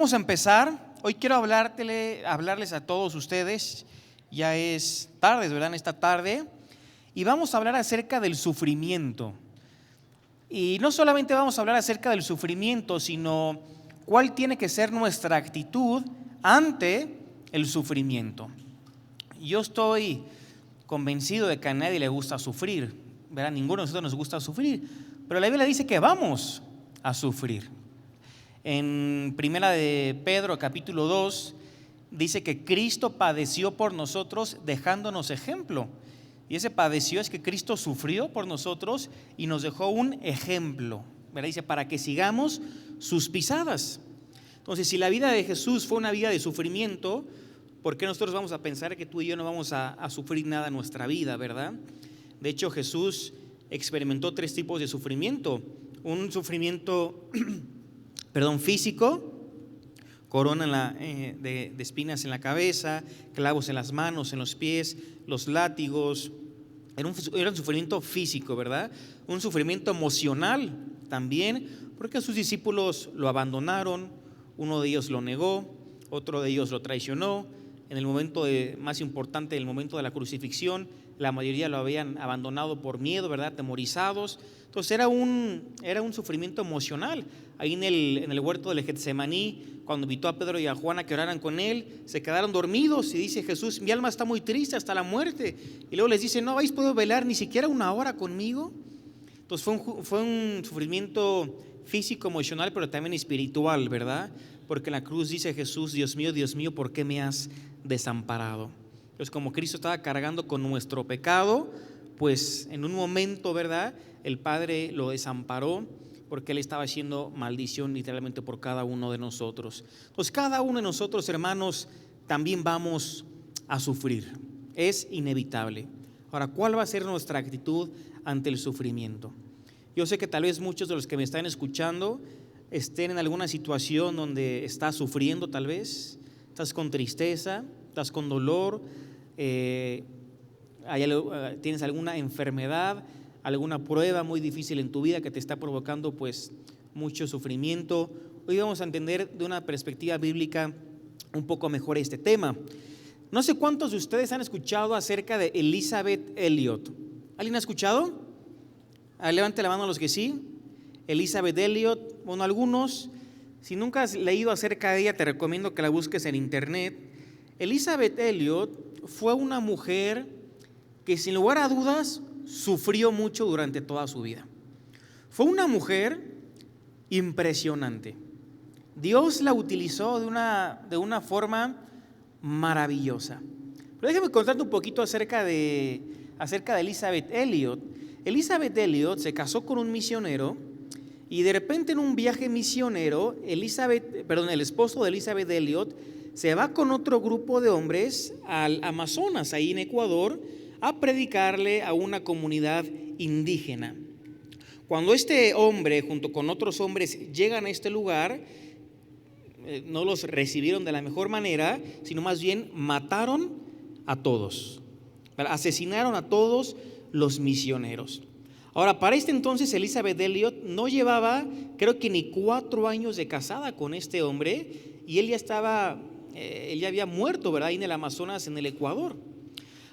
Vamos a empezar. Hoy quiero hablarles a todos ustedes. Ya es tarde, ¿verdad? En esta tarde. Y vamos a hablar acerca del sufrimiento. Y no solamente vamos a hablar acerca del sufrimiento, sino cuál tiene que ser nuestra actitud ante el sufrimiento. Yo estoy convencido de que a nadie le gusta sufrir, ¿verdad? Ninguno de nosotros nos gusta sufrir. Pero la Biblia dice que vamos a sufrir. En Primera de Pedro, capítulo 2, dice que Cristo padeció por nosotros dejándonos ejemplo. Y ese padeció es que Cristo sufrió por nosotros y nos dejó un ejemplo, ¿verdad? Dice, para que sigamos sus pisadas. Entonces, si la vida de Jesús fue una vida de sufrimiento, ¿por qué nosotros vamos a pensar que tú y yo no vamos a sufrir nada en nuestra vida, verdad? De hecho, Jesús experimentó 3 tipos de sufrimiento. Un sufrimiento físico, corona de espinas en la cabeza, clavos en las manos, en los pies, los látigos. Era un sufrimiento físico, ¿verdad? Un sufrimiento emocional también, porque sus discípulos lo abandonaron, uno de ellos lo negó, otro de ellos lo traicionó. En el momento más importante, el momento de la crucifixión, la mayoría lo habían abandonado por miedo, ¿verdad? Atemorizados. Entonces era un sufrimiento emocional. Ahí en el huerto del Getsemaní, cuando invitó a Pedro y a Juan a que oraran con él, se quedaron dormidos y dice Jesús: mi alma está muy triste hasta la muerte. Y luego les dice: ¿no habéis podido velar ni siquiera una hora conmigo? Entonces fue un sufrimiento físico, emocional, pero también espiritual, ¿verdad? Porque en la cruz dice Jesús: Dios mío, ¿por qué me has desamparado? Entonces, como Cristo estaba cargando con nuestro pecado, pues en un momento, ¿verdad?, el Padre lo desamparó porque Él estaba haciendo maldición literalmente por cada uno de nosotros. Entonces, cada uno de nosotros, hermanos, también vamos a sufrir. Es inevitable. Ahora, ¿cuál va a ser nuestra actitud ante el sufrimiento? Yo sé que tal vez muchos de los que me están escuchando estén en alguna situación donde estás sufriendo, tal vez estás con tristeza, estás con dolor, tienes alguna enfermedad, alguna prueba muy difícil en tu vida que te está provocando pues mucho sufrimiento. Hoy vamos a entender de una perspectiva bíblica un poco mejor este tema. No sé cuántos de ustedes han escuchado acerca de Elisabeth Elliot. ¿Alguien ha escuchado? Levante la mano a los que sí. Elisabeth Elliot, bueno, algunos. Si nunca has leído acerca de ella, te recomiendo que la busques en internet. Elisabeth Elliot fue una mujer que sin lugar a dudas sufrió mucho durante toda su vida. Fue una mujer impresionante. Dios la utilizó de una forma maravillosa. Pero déjame contarte un poquito acerca de Elisabeth Elliot. Elisabeth Elliot se casó con un misionero y de repente en un viaje misionero, el esposo de Elisabeth Elliot se va con otro grupo de hombres al Amazonas, ahí en Ecuador, a predicarle a una comunidad indígena. Cuando este hombre, junto con otros hombres, llegan a este lugar, no los recibieron de la mejor manera, sino más bien mataron a todos, asesinaron a todos los misioneros. Ahora, para este entonces Elisabeth Elliot no llevaba, creo que ni 4 años de casada con este hombre, y él ya había muerto, ¿verdad?, ahí en el Amazonas, en el Ecuador.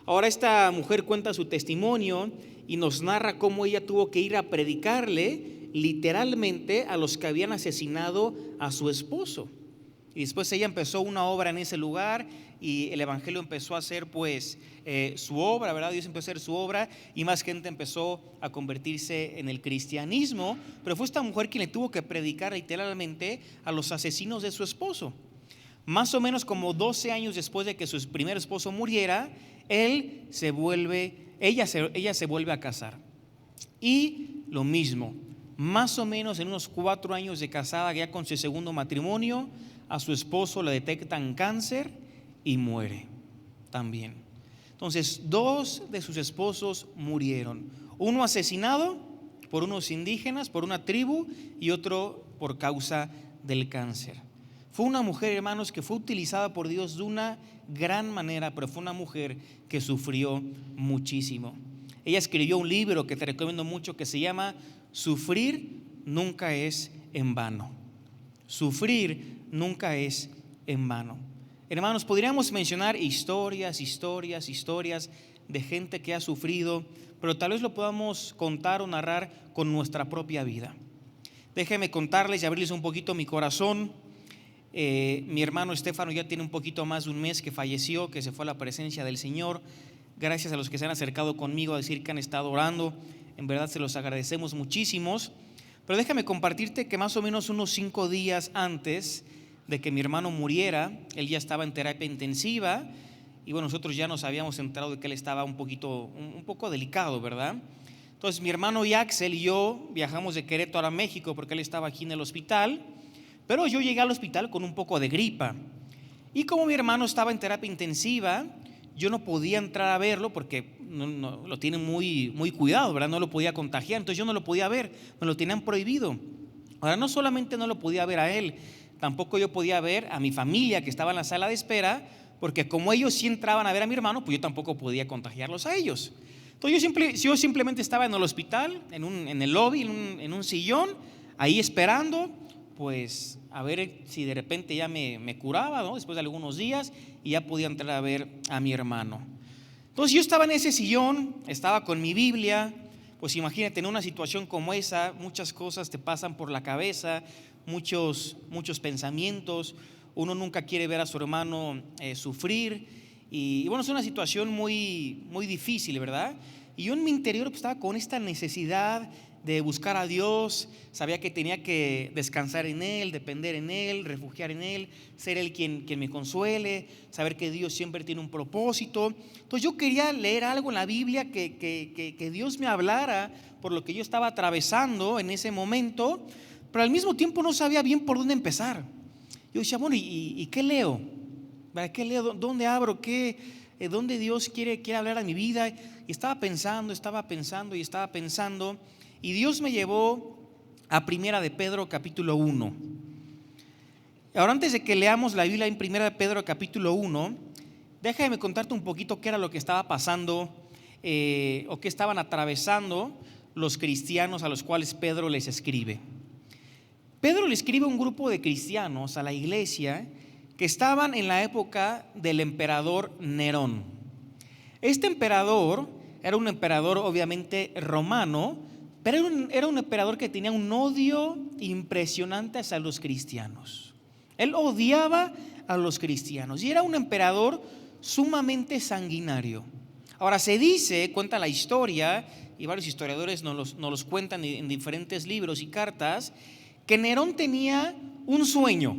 Ahora esta mujer cuenta su testimonio y nos narra cómo ella tuvo que ir a predicarle literalmente a los que habían asesinado a su esposo. Y después ella empezó una obra en ese lugar y el evangelio empezó a hacer pues su obra, ¿verdad? Dios empezó a hacer su obra y más gente empezó a convertirse en el cristianismo. Pero fue esta mujer quien le tuvo que predicar literalmente a los asesinos de su esposo. Más o menos como 12 años después de que su primer esposo muriera, ella se vuelve a casar. Y lo mismo, más o menos en unos 4 años de casada, ya con su segundo matrimonio, a su esposo le detectan cáncer y muere también. Entonces, 2 de sus esposos murieron. Uno asesinado por unos indígenas, por una tribu, y otro por causa del cáncer. Fue una mujer, hermanos, que fue utilizada por Dios de una gran manera, pero fue una mujer que sufrió muchísimo. Ella escribió un libro que te recomiendo mucho que se llama Sufrir nunca es en vano. Sufrir nunca es en vano. Hermanos, podríamos mencionar historias de gente que ha sufrido, pero tal vez lo podamos contar o narrar con nuestra propia vida. Déjenme contarles y abrirles un poquito mi corazón. Mi hermano Estefano ya tiene un poquito más de un mes que falleció, que se fue a la presencia del Señor. Gracias a los que se han acercado conmigo a decir que han estado orando, en verdad se los agradecemos muchísimos. Pero déjame compartirte que más o menos unos 5 días antes de que mi hermano muriera, él ya estaba en terapia intensiva, y bueno, nosotros ya nos habíamos enterado de que él estaba un poco delicado, ¿verdad? Entonces mi hermano Yaxel y yo viajamos de Querétaro a México porque él estaba aquí en el hospital, pero yo llegué al hospital con un poco de gripa, y como mi hermano estaba en terapia intensiva, yo no podía entrar a verlo porque no, lo tienen muy cuidado, ¿verdad? No lo podía contagiar, entonces yo no lo podía ver, me lo tenían prohibido. Ahora, no solamente no lo podía ver a él, tampoco yo podía ver a mi familia que estaba en la sala de espera, porque como ellos sí entraban a ver a mi hermano, pues yo tampoco podía contagiarlos a ellos. Entonces yo simplemente estaba en el hospital, en el lobby, en un sillón, ahí esperando, pues a ver si de repente ya me curaba, ¿no? Después de algunos días, y ya podía entrar a ver a mi hermano. Entonces yo estaba en ese sillón, estaba con mi Biblia. Pues imagínate, en una situación como esa, muchas cosas te pasan por la cabeza, muchos pensamientos. Uno nunca quiere ver a su hermano sufrir, y bueno, es una situación muy difícil, ¿verdad? Y yo en mi interior pues, estaba con esta necesidad de buscar a Dios. Sabía que tenía que descansar en Él, depender en Él, refugiar en Él, ser Él quien me consuele, saber que Dios siempre tiene un propósito. Entonces yo quería leer algo en la Biblia que Dios me hablara por lo que yo estaba atravesando en ese momento, pero al mismo tiempo no sabía bien por dónde empezar. Yo decía, bueno, ¿y qué leo? ¿Qué leo? ¿Dónde abro? ¿Dónde Dios quiere hablar a mi vida? Y estaba pensando, y Dios me llevó a Primera de Pedro capítulo 1. Ahora, antes de que leamos la Biblia en Primera de Pedro capítulo 1, déjame contarte un poquito qué era lo que estaba pasando o qué estaban atravesando los cristianos a los cuales Pedro les escribe. Pedro le escribe a un grupo de cristianos a la iglesia que estaban en la época del emperador Nerón. Este emperador era un emperador obviamente romano, pero era un emperador que tenía un odio impresionante hacia los cristianos. Él odiaba a los cristianos y era un emperador sumamente sanguinario. Ahora cuenta la historia, y varios historiadores nos los cuentan en diferentes libros y cartas, que Nerón tenía un sueño.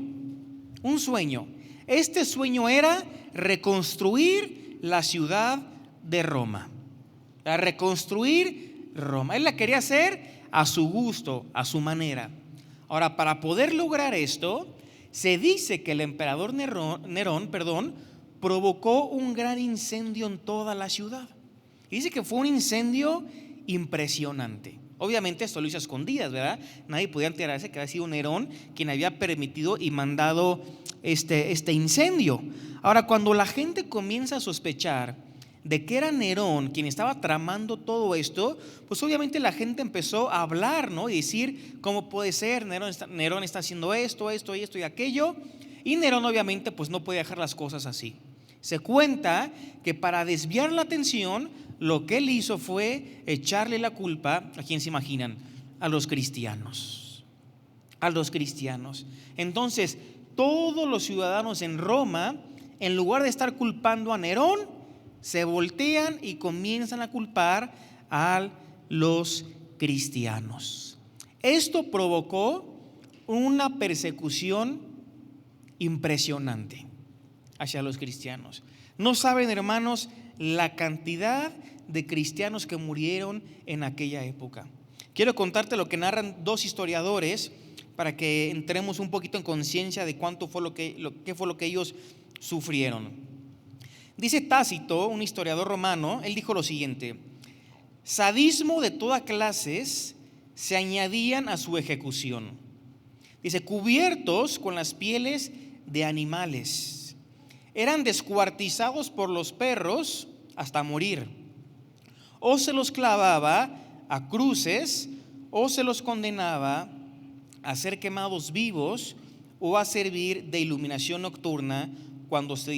Este sueño era reconstruir la ciudad de Roma. Reconstruir Roma. Él la quería hacer a su gusto, a su manera. Ahora, para poder lograr esto, se dice que el emperador Nerón, provocó un gran incendio en toda la ciudad. Y dice que fue un incendio impresionante. Obviamente esto lo hizo a escondidas, ¿verdad? Nadie podía enterarse que había sido Nerón quien había permitido y mandado este incendio. Ahora, cuando la gente comienza a sospechar de que era Nerón quien estaba tramando todo esto, pues obviamente la gente empezó a hablar, ¿no? Y decir, ¿cómo puede ser? Nerón está haciendo esto y aquello. Y Nerón obviamente pues no puede dejar las cosas así. Se cuenta que para desviar la atención, lo que él hizo fue echarle la culpa, ¿a quién se imaginan? A los cristianos. Entonces, todos los ciudadanos en Roma, en lugar de estar culpando a Nerón, se voltean y comienzan a culpar a los cristianos. Esto provocó una persecución impresionante hacia los cristianos. No saben, hermanos, la cantidad de cristianos que murieron en aquella época. Quiero contarte lo que narran 2 historiadores para que entremos un poquito en conciencia de qué fue lo que ellos sufrieron. Dice Tácito, un historiador romano, él dijo lo siguiente: sadismo de toda clase se añadían a su ejecución. Dice, cubiertos con las pieles de animales, eran descuartizados por los perros hasta morir. O se los clavaba a cruces, o se los condenaba a ser quemados vivos, o a servir de iluminación nocturna cuando se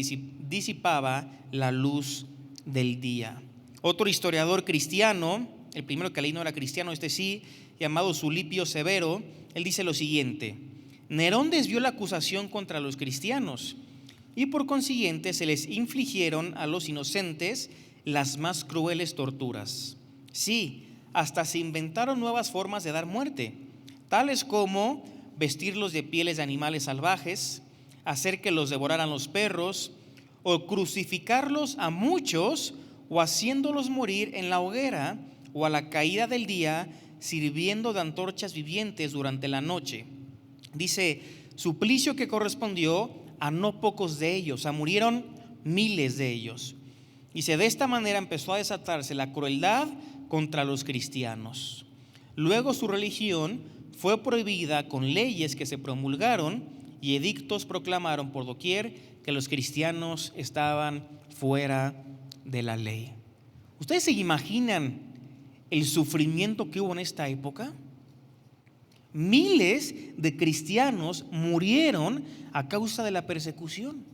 disipaba la luz del día. Otro historiador cristiano, el primero que leí no era cristiano, este sí, llamado Sulipio Severo, él dice lo siguiente: Nerón desvió la acusación contra los cristianos y por consiguiente se les infligieron a los inocentes las más crueles torturas. Sí, hasta se inventaron nuevas formas de dar muerte, tales como vestirlos de pieles de animales salvajes, hacer que los devoraran los perros, o crucificarlos a muchos, o haciéndolos morir en la hoguera, o a la caída del día, sirviendo de antorchas vivientes durante la noche. Dice, suplicio que correspondió a no pocos de ellos, murieron miles de ellos. Dice, de esta manera empezó a desatarse la crueldad contra los cristianos. Luego su religión fue prohibida con leyes que se promulgaron y edictos proclamaron por doquier que los cristianos estaban fuera de la ley. ¿Ustedes se imaginan el sufrimiento que hubo en esta época? Miles de cristianos murieron a causa de la persecución.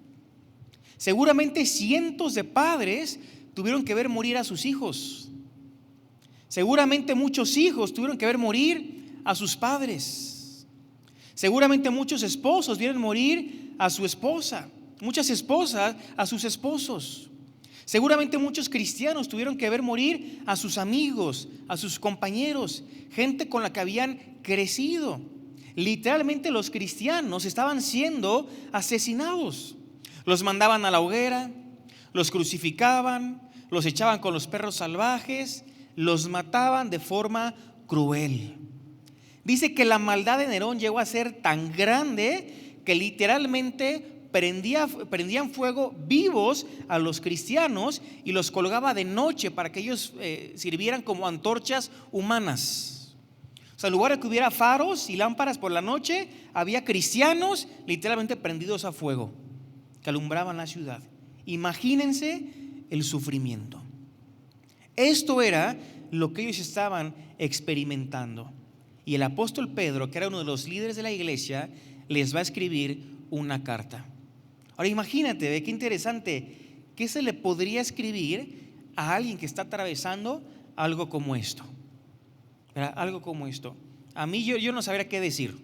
Seguramente cientos de padres tuvieron que ver morir a sus hijos. Seguramente muchos hijos tuvieron que ver morir a sus padres. Seguramente muchos esposos vieron morir a su esposa. Muchas esposas a sus esposos. Seguramente muchos cristianos tuvieron que ver morir a sus amigos, a sus compañeros, gente con la que habían crecido. Literalmente los cristianos estaban siendo asesinados. Los mandaban a la hoguera, los crucificaban, los echaban con los perros salvajes, los mataban de forma cruel. Dice que la maldad de Nerón llegó a ser tan grande que literalmente prendían fuego vivos a los cristianos y los colgaba de noche para que ellos sirvieran como antorchas humanas. O sea, en lugar de que hubiera faros y lámparas por la noche, había cristianos literalmente prendidos a fuego que alumbraban la ciudad. Imagínense el sufrimiento. Esto era lo que ellos estaban experimentando. Y el apóstol Pedro, que era uno de los líderes de la iglesia, les va a escribir una carta. Ahora imagínate, qué interesante, ¿qué se le podría escribir a alguien que está atravesando algo como esto? ¿Verdad? Algo como esto. A mí yo no sabría qué decir,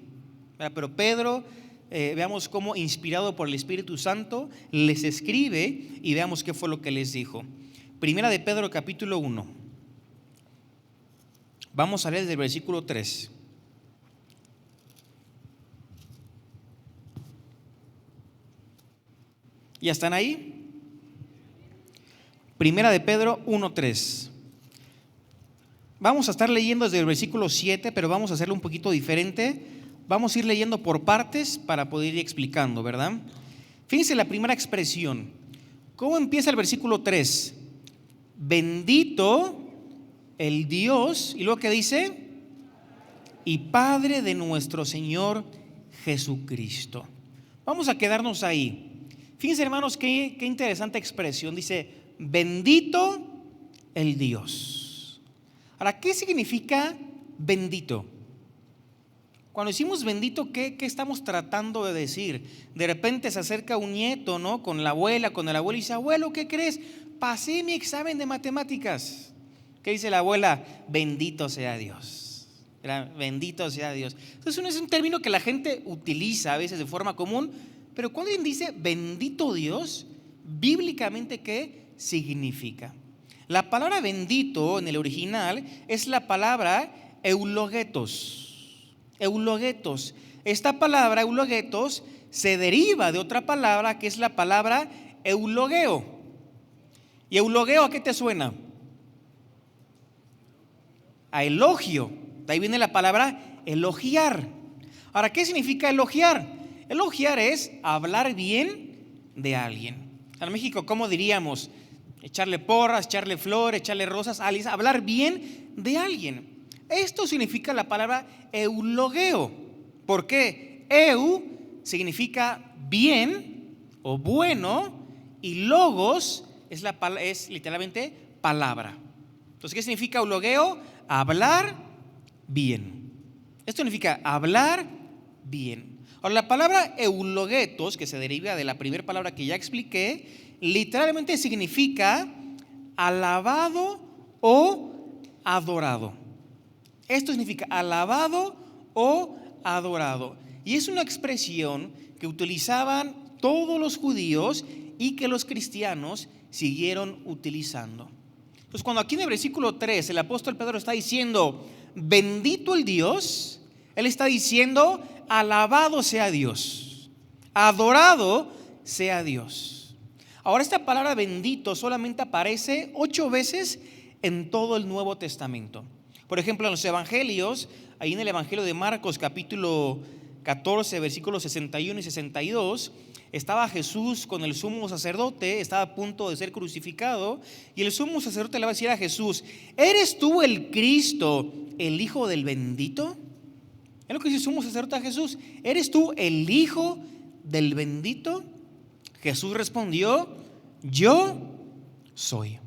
¿verdad? Pero Pedro, veamos cómo inspirado por el Espíritu Santo les escribe y veamos qué fue lo que les dijo. Primera de Pedro capítulo 1. Vamos a leer desde el versículo 3. ¿Ya están ahí? Primera de Pedro 1:3. Vamos a estar leyendo desde el versículo 7, pero vamos a hacerlo un poquito diferente. Vamos a ir leyendo por partes para poder ir explicando, ¿verdad? Fíjense la primera expresión. ¿Cómo empieza el versículo 3? Bendito el Dios, y luego ¿qué dice? Y Padre de nuestro Señor Jesucristo. Vamos a quedarnos ahí. Fíjense, hermanos, qué interesante expresión. Dice, bendito el Dios. Ahora, ¿qué significa bendito? Cuando decimos bendito, ¿qué estamos tratando de decir? De repente se acerca un nieto, ¿no? Con la abuela, con el abuelo y dice, abuelo, ¿qué crees? Pasé mi examen de matemáticas. ¿Qué dice la abuela? Bendito sea Dios. Bendito sea Dios. Entonces, es un término que la gente utiliza a veces de forma común. Pero cuando alguien dice bendito Dios, bíblicamente, ¿qué significa? La palabra bendito en el original es la palabra eulogetos. Eulogetos. Esta palabra eulogetos se deriva de otra palabra que es la palabra eulogeo. ¿Y eulogeo a qué te suena? A elogio. De ahí viene la palabra elogiar. Ahora, ¿qué significa elogiar? Elogiar es hablar bien de alguien. En México, ¿cómo diríamos? Echarle porras, echarle flores, echarle rosas, hablar bien de alguien. Esto significa la palabra eulogeo. ¿Por qué? Eu significa bien o bueno y logos es literalmente palabra. Entonces, ¿qué significa eulogeo? Hablar bien. Esto significa hablar bien. Ahora, la palabra eulogetos, que se deriva de la primera palabra que ya expliqué, literalmente significa alabado o adorado. Esto significa alabado o adorado. Y es una expresión que utilizaban todos los judíos y que los cristianos siguieron utilizando. Entonces, cuando aquí en el versículo 3 el apóstol Pedro está diciendo bendito el Dios, él está diciendo alabado sea Dios, adorado sea Dios. Ahora, esta palabra bendito solamente aparece 8 veces en todo el Nuevo Testamento. Por ejemplo, en los evangelios, ahí en el evangelio de Marcos capítulo 14 versículos 61 y 62, estaba Jesús con el sumo sacerdote, estaba a punto de ser crucificado, y el sumo sacerdote le va a decir a Jesús: ¿eres tú el Cristo, el Hijo del bendito? Es lo que dice el sumo sacerdote a Jesús: ¿eres tú el Hijo del bendito? Jesús respondió: yo soy.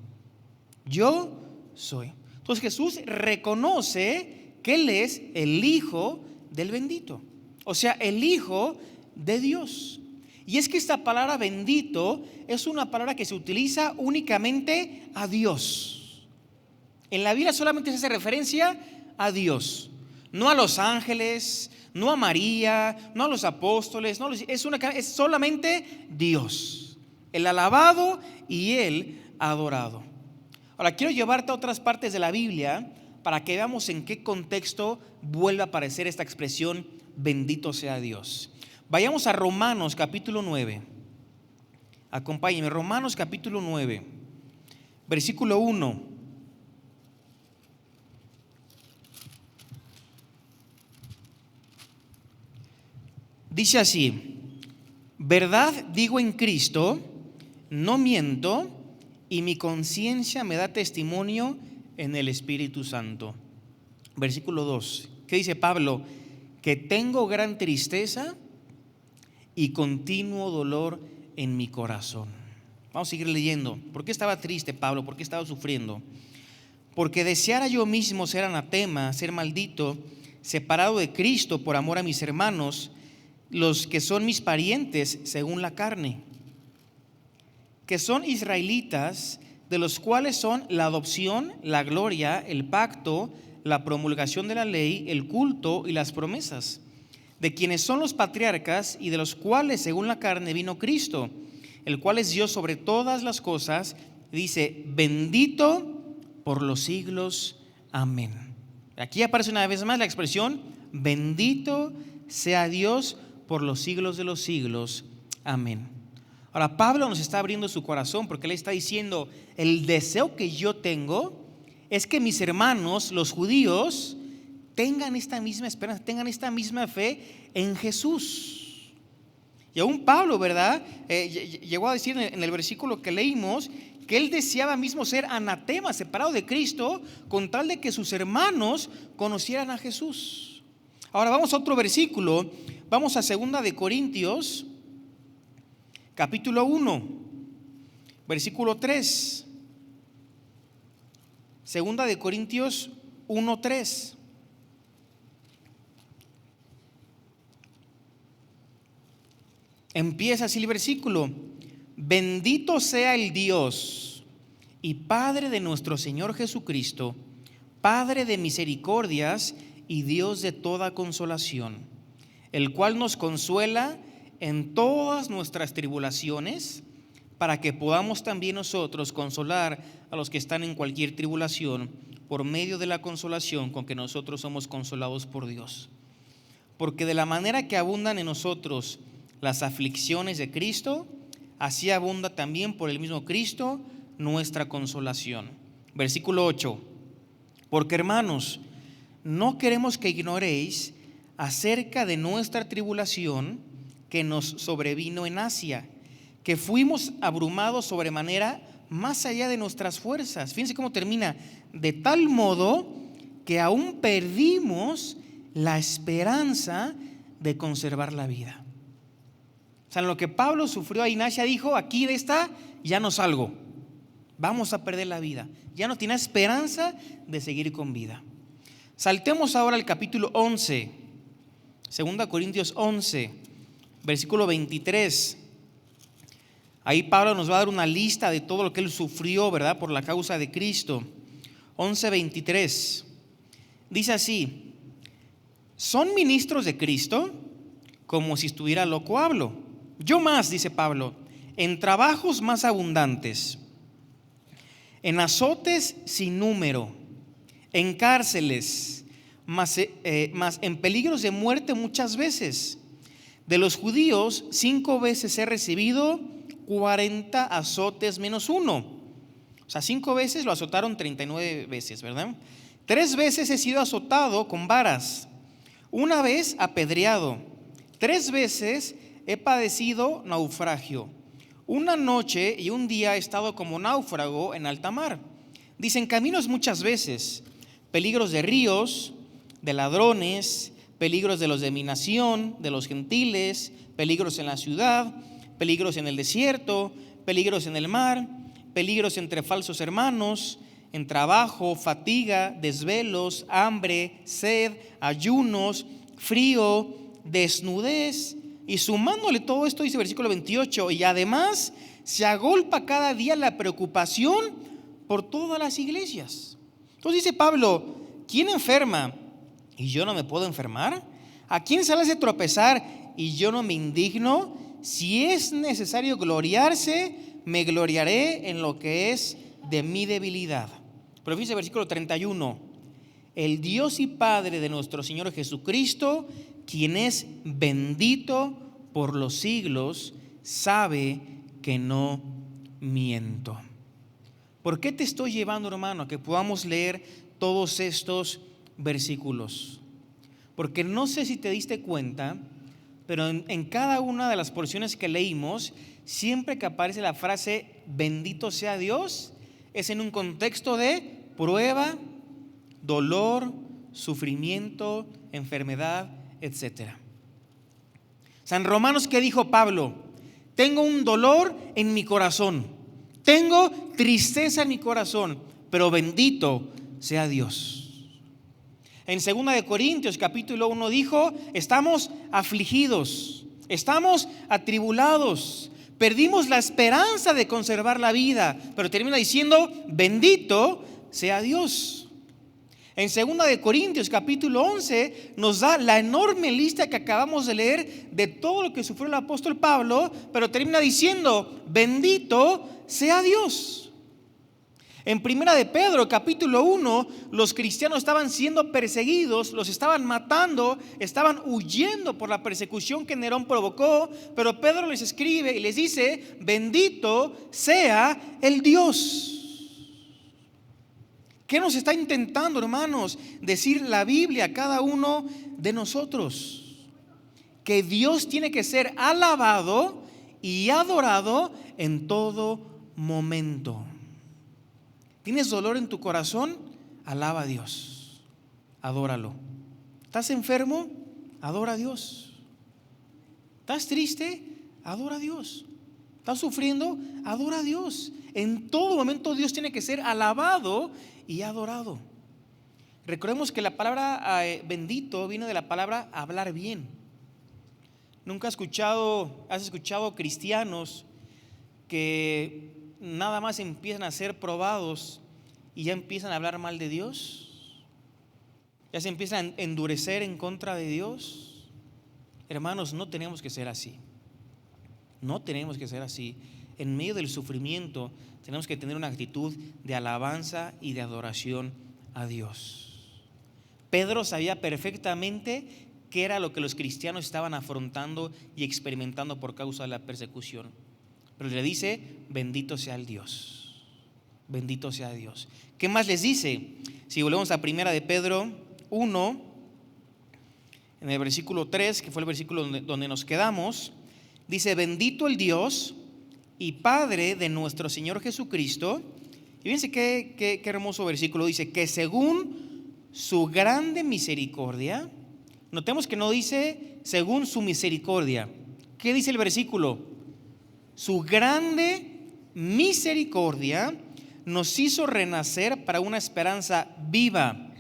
Yo soy. Entonces Jesús reconoce que Él es el Hijo del bendito, o sea, el Hijo de Dios. Y es que esta palabra bendito es una palabra que se utiliza únicamente a Dios. En la Biblia solamente se hace referencia a Dios, no a los ángeles, no a María, no a los apóstoles, no, es solamente Dios, el alabado y el adorado. Ahora quiero llevarte a otras partes de la Biblia para que veamos en qué contexto vuelve a aparecer esta expresión bendito sea Dios. Vayamos a Romanos capítulo 9. Acompáñenme, Romanos capítulo 9, versículo 1. Dice así: verdad digo en Cristo, no miento, y mi conciencia me da testimonio en el Espíritu Santo. Versículo 2. ¿Qué dice Pablo? Que tengo gran tristeza y continuo dolor en mi corazón. Vamos a seguir leyendo. ¿Por qué estaba triste Pablo? ¿Por qué estaba sufriendo? Porque deseara yo mismo ser anatema, ser maldito, separado de Cristo por amor a mis hermanos, los que son mis parientes según la carne, que son israelitas, de los cuales son la adopción, la gloria, el pacto, la promulgación de la ley, el culto y las promesas, de quienes son los patriarcas y de los cuales según la carne vino Cristo, el cual es Dios sobre todas las cosas. Dice: bendito por los siglos, amén. Aquí aparece una vez más la expresión bendito sea Dios por los siglos de los siglos, amén. Ahora Pablo nos está abriendo su corazón porque le está diciendo: el deseo que yo tengo es que mis hermanos, los judíos, tengan esta misma esperanza, tengan esta misma fe en Jesús. Y aún Pablo, ¿verdad? Llegó a decir en el versículo que leímos que él deseaba mismo ser anatema, separado de Cristo, con tal de que sus hermanos conocieran a Jesús. Ahora vamos a otro versículo, vamos a 2 de Corintios, capítulo 1, versículo 3. 2 de Corintios 1:3. Empieza así el versículo: bendito sea el Dios y Padre de nuestro Señor Jesucristo, Padre de misericordias y Dios de toda consolación, el cual nos consuela en todas nuestras tribulaciones, para que podamos también nosotros consolar a los que están en cualquier tribulación por medio de la consolación con que nosotros somos consolados por Dios. Porque de la manera que abundan en nosotros las aflicciones de Cristo, así abunda también por el mismo Cristo nuestra consolación. Versículo 8. Porque, hermanos, no queremos que ignoréis acerca de nuestra tribulación que nos sobrevino en Asia, que fuimos abrumados sobremanera más allá de nuestras fuerzas. Fíjense cómo termina: de tal modo que aún perdimos la esperanza de conservar la vida. O sea, en lo que Pablo sufrió ahí en Asia, dijo: aquí de esta ya no salgo, vamos a perder la vida, ya no tiene esperanza de seguir con vida. Saltemos ahora al capítulo 11, 2 Corintios 11. versículo 23. Ahí Pablo nos va a dar una lista de todo lo que él sufrió, ¿verdad?, por la causa de Cristo. 11:23. Dice así: ¿son ministros de Cristo? Como si estuviera loco hablo. Yo más, dice Pablo, en trabajos más abundantes, en azotes sin número, en cárceles, más en peligros de muerte muchas veces. De los judíos 5 veces he recibido 40 azotes menos uno. O sea, 5 veces lo azotaron 39 veces, ¿verdad? 3 veces he sido azotado con varas, 1 vez apedreado, 3 veces he padecido naufragio. 1 noche y 1 día he estado como náufrago en alta mar. Dicen caminos muchas veces, peligros de ríos, de ladrones, peligros de los de mi nación, de los gentiles, peligros en la ciudad, peligros en el desierto, peligros en el mar, peligros entre falsos hermanos, en trabajo, fatiga, desvelos, hambre, sed, ayunos, frío, desnudez. Y sumándole todo esto, dice versículo 28, y además se agolpa cada día la preocupación por todas las iglesias. Entonces dice Pablo, ¿quién enferma y yo no me puedo enfermar? ¿A quién se le hace tropezar y yo no me indigno? Si es necesario gloriarse, me gloriaré en lo que es de mi debilidad. Pero fíjense versículo 31, el Dios y Padre de nuestro Señor Jesucristo, quien es bendito por los siglos, sabe que no miento. ¿Por qué te estoy llevando, hermano, a que podamos leer todos estos versículos? Porque no sé si te diste cuenta, pero en cada una de las porciones que leímos, siempre que aparece la frase bendito sea Dios, es en un contexto de prueba, dolor, sufrimiento, enfermedad, etc. San Romanos, ¿qué dijo Pablo? Tengo un dolor en mi corazón, tengo tristeza en mi corazón, pero bendito sea Dios. En 2 de Corintios capítulo 1 dijo, estamos afligidos, estamos atribulados, perdimos la esperanza de conservar la vida, pero termina diciendo, bendito sea Dios. En 2 de Corintios capítulo 11 nos da la enorme lista que acabamos de leer de todo lo que sufrió el apóstol Pablo, pero termina diciendo, bendito sea Dios. En 1 de Pedro capítulo 1, los cristianos estaban siendo perseguidos, los estaban matando, estaban huyendo por la persecución que Nerón provocó, pero Pedro les escribe y les dice, bendito sea el Dios. ¿Qué nos está intentando, hermanos, decir la Biblia a cada uno de nosotros? Que Dios tiene que ser alabado y adorado en todo momento. ¿Tienes dolor en tu corazón? Alaba a Dios, adóralo. ¿Estás enfermo? Adora a Dios. ¿Estás triste? Adora a Dios. ¿Estás sufriendo? Adora a Dios. En todo momento Dios tiene que ser alabado y adorado. Recordemos que la palabra bendito viene de la palabra hablar bien. ¿Nunca has escuchado cristianos que nada más empiezan a ser probados y ya empiezan a hablar mal de Dios? Ya se empiezan a endurecer en contra de Dios. Hermanos, no tenemos que ser así. No tenemos que ser así. En medio del sufrimiento tenemos que tener una actitud de alabanza y de adoración a Dios. Pedro sabía perfectamente qué era lo que los cristianos estaban afrontando y experimentando por causa de la persecución. Pero le dice, bendito sea el Dios. Bendito sea Dios. ¿Qué más les dice? Si volvemos a 1 de Pedro 1, en el versículo 3, que fue el versículo donde nos quedamos, dice, bendito el Dios y Padre de nuestro Señor Jesucristo. Y fíjense qué hermoso versículo, dice, que según su grande misericordia, notemos que no dice según su misericordia. ¿Qué dice el versículo? Su grande misericordia nos hizo renacer para una esperanza viva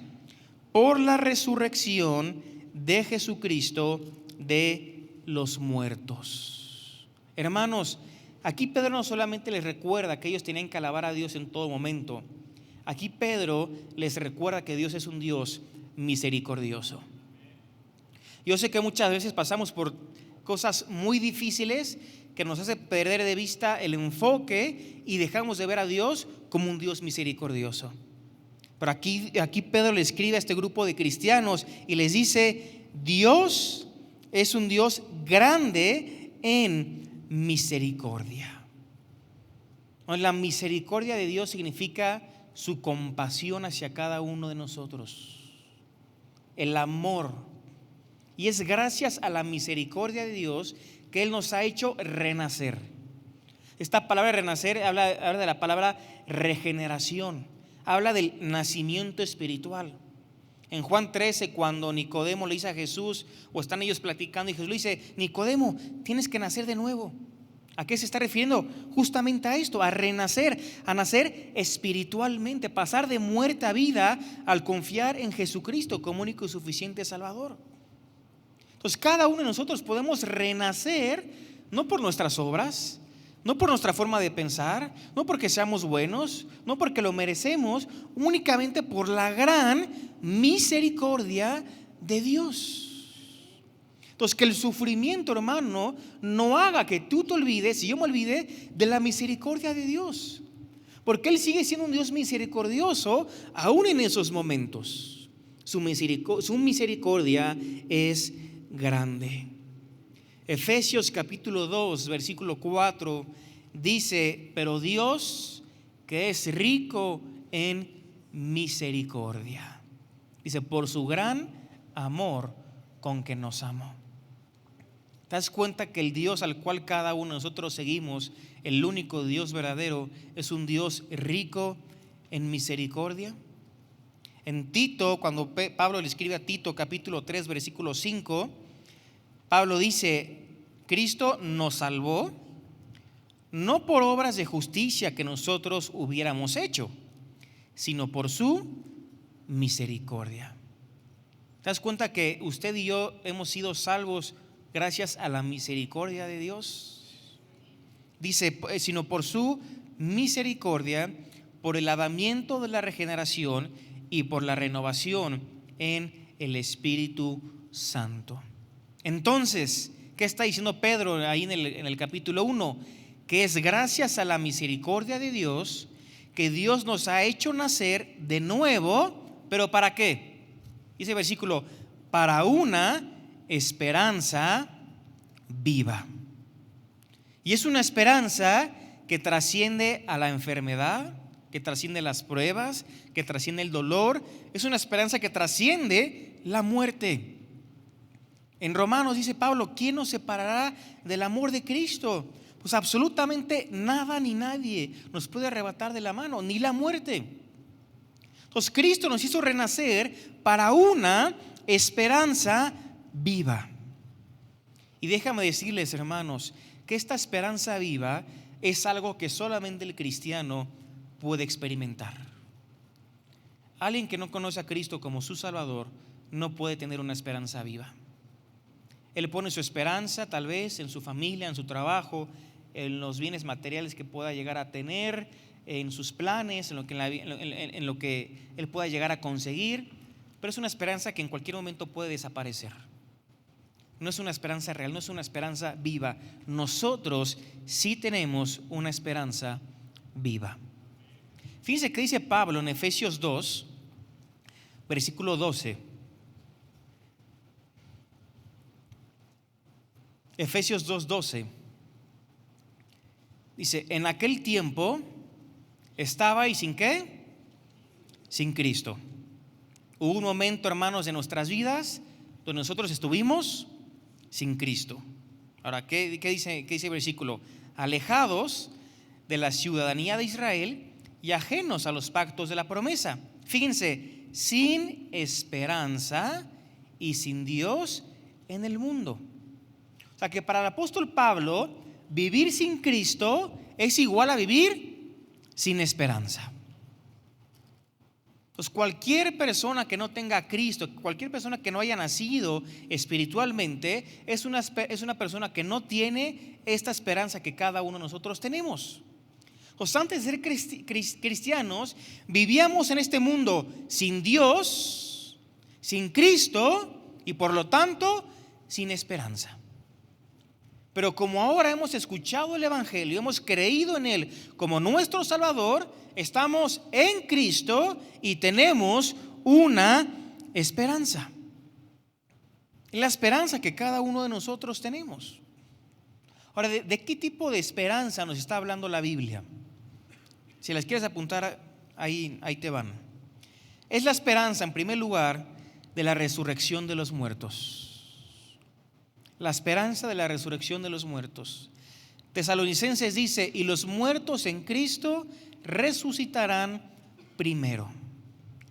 por la resurrección de Jesucristo de los muertos. Hermanos, aquí Pedro no solamente les recuerda que ellos tenían que alabar a Dios en todo momento. Aquí Pedro les recuerda que Dios es un Dios misericordioso. Yo sé que muchas veces pasamos por cosas muy difíciles que nos hace perder de vista el enfoque y dejamos de ver a Dios como un Dios misericordioso. Pero aquí Pedro le escribe a este grupo de cristianos y les dice: Dios es un Dios grande en misericordia. La misericordia de Dios significa su compasión hacia cada uno de nosotros, el amor. Y es gracias a la misericordia de Dios que Él nos ha hecho renacer. Esta palabra renacer habla de la palabra regeneración, habla del nacimiento espiritual. En Juan 13, cuando Nicodemo le dice a Jesús, o están ellos platicando, y Jesús le dice: Nicodemo, tienes que nacer de nuevo. ¿A qué se está refiriendo? Justamente a esto, a renacer, a nacer espiritualmente, pasar de muerte a vida al confiar en Jesucristo como único y suficiente Salvador. Entonces, cada uno de nosotros podemos renacer, no por nuestras obras, no por nuestra forma de pensar, no porque seamos buenos, no porque lo merecemos, únicamente por la gran misericordia de Dios. Entonces, que el sufrimiento, hermano, no haga que tú te olvides, y yo me olvide, de la misericordia de Dios. Porque Él sigue siendo un Dios misericordioso aún en esos momentos. Su misericordia es grande. Efesios capítulo 2, versículo 4 dice: pero Dios, que es rico en misericordia, dice, por su gran amor con que nos amó. ¿Te das cuenta que el Dios al cual cada uno de nosotros seguimos, el único Dios verdadero, es un Dios rico en misericordia? En Tito, cuando Pablo le escribe a Tito capítulo 3, versículo 5, Pablo dice: Cristo nos salvó no por obras de justicia que nosotros hubiéramos hecho, sino por su misericordia. ¿Te das cuenta que usted y yo hemos sido salvos gracias a la misericordia de Dios? Dice, sino por su misericordia, por el lavamiento de la regeneración y por la renovación en el Espíritu Santo. Entonces, ¿qué está diciendo Pedro ahí en el capítulo 1? Que es gracias a la misericordia de Dios que Dios nos ha hecho nacer de nuevo, pero ¿para qué? Dice el versículo: para una esperanza viva. Y es una esperanza que trasciende a la enfermedad, que trasciende las pruebas, que trasciende el dolor. Es una esperanza que trasciende la muerte. En Romanos dice Pablo: ¿quién nos separará del amor de Cristo? Pues absolutamente nada ni nadie nos puede arrebatar de la mano, ni la muerte. Entonces Cristo nos hizo renacer para una esperanza viva. Y déjame decirles, hermanos, que esta esperanza viva es algo que solamente el cristiano puede experimentar. Alguien que no conoce a Cristo como su Salvador no puede tener una esperanza viva. Él pone su esperanza tal vez en su familia, en su trabajo, en los bienes materiales que pueda llegar a tener, en sus planes, en lo que él pueda llegar a conseguir, pero es una esperanza que en cualquier momento puede desaparecer. No es una esperanza real, no es una esperanza viva. Nosotros sí tenemos una esperanza viva. Fíjense que dice Pablo en Efesios 2, versículo 12. Efesios 2:12 dice: en aquel tiempo estabais sin ¿qué? Sin Cristo. Hubo un momento, hermanos, de nuestras vidas donde nosotros estuvimos sin Cristo. Ahora, ¿qué dice el versículo? Alejados de la ciudadanía de Israel y ajenos a los pactos de la promesa. Fíjense, sin esperanza y sin Dios en el mundo. O sea que para el apóstol Pablo, vivir sin Cristo es igual a vivir sin esperanza. Pues cualquier persona que no tenga a Cristo, cualquier persona que no haya nacido espiritualmente, es una persona que no tiene esta esperanza que cada uno de nosotros tenemos. Pues antes de ser cristianos, vivíamos en este mundo sin Dios, sin Cristo y por lo tanto sin esperanza. Pero como ahora hemos escuchado el Evangelio, hemos creído en Él como nuestro Salvador, estamos en Cristo y tenemos una esperanza. La esperanza que cada uno de nosotros tenemos. Ahora, ¿de qué tipo de esperanza nos está hablando la Biblia? Si las quieres apuntar, ahí te van. Es la esperanza, en primer lugar, de la resurrección de los muertos. La esperanza de la resurrección de los muertos. Tesalonicenses dice: y los muertos en Cristo resucitarán primero.